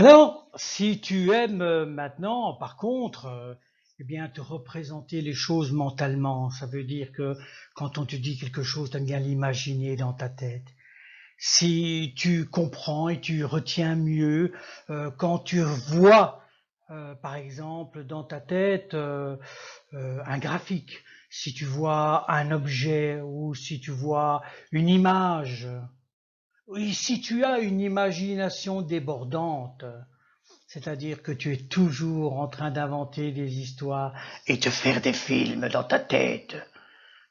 Alors, si tu aimes maintenant, par contre, eh bien, te représenter les choses mentalement, ça veut dire que quand on te dit quelque chose, tu aimes bien l'imaginer dans ta tête. Si tu comprends et tu retiens mieux quand tu vois, par exemple, dans ta tête un graphique, si tu vois un objet ou si tu vois une image, oui, si tu as une imagination débordante, c'est-à-dire que tu es toujours en train d'inventer des histoires et de faire des films dans ta tête.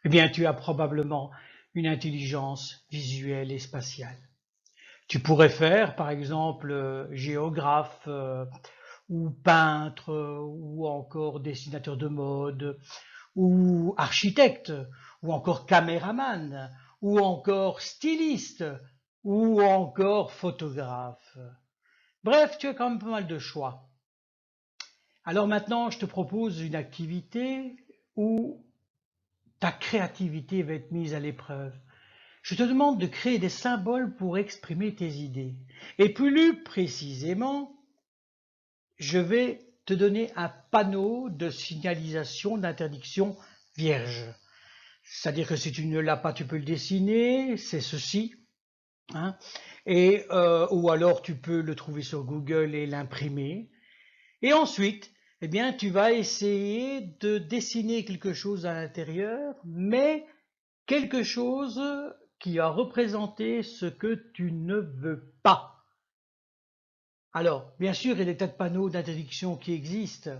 Eh bien, tu as probablement une intelligence visuelle et spatiale. Tu pourrais faire, par exemple, géographe ou peintre ou encore dessinateur de mode ou architecte ou encore caméraman ou encore styliste ou encore photographe. Bref, tu as quand même pas mal de choix. Alors maintenant, je te propose une activité où ta créativité va être mise à l'épreuve. Je te demande de créer des symboles pour exprimer tes idées. Et plus précisément, je vais te donner un panneau de signalisation d'interdiction vierge. C'est-à-dire que si tu ne l'as pas, tu peux le dessiner, c'est ceci. Hein, ou alors tu peux le trouver sur Google et l'imprimer. Et ensuite, eh bien, tu vas essayer de dessiner quelque chose à l'intérieur, mais quelque chose qui va représenter ce que tu ne veux pas. Alors, bien sûr, il y a des tas de panneaux d'interdiction qui existent.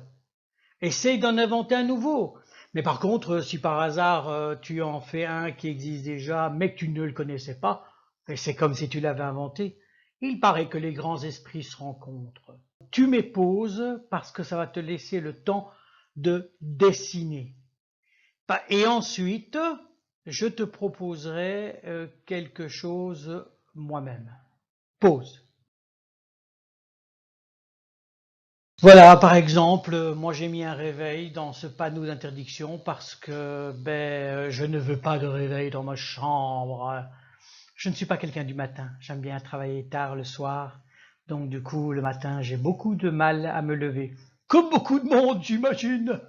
Essaye d'en inventer un nouveau. Mais par contre, si par hasard tu en fais un qui existe déjà, mais que tu ne le connaissais pas, et c'est comme si tu l'avais inventé, il paraît que les grands esprits se rencontrent. Tu mets pause parce que ça va te laisser le temps de dessiner. Et ensuite, je te proposerai quelque chose moi-même. Pause. Voilà, par exemple, moi j'ai mis un réveil dans ce panneau d'interdiction parce que je ne veux pas de réveil dans ma chambre. Je ne suis pas quelqu'un du matin. J'aime bien travailler tard le soir. Donc du coup, le matin, j'ai beaucoup de mal à me lever. Comme beaucoup de monde, j'imagine.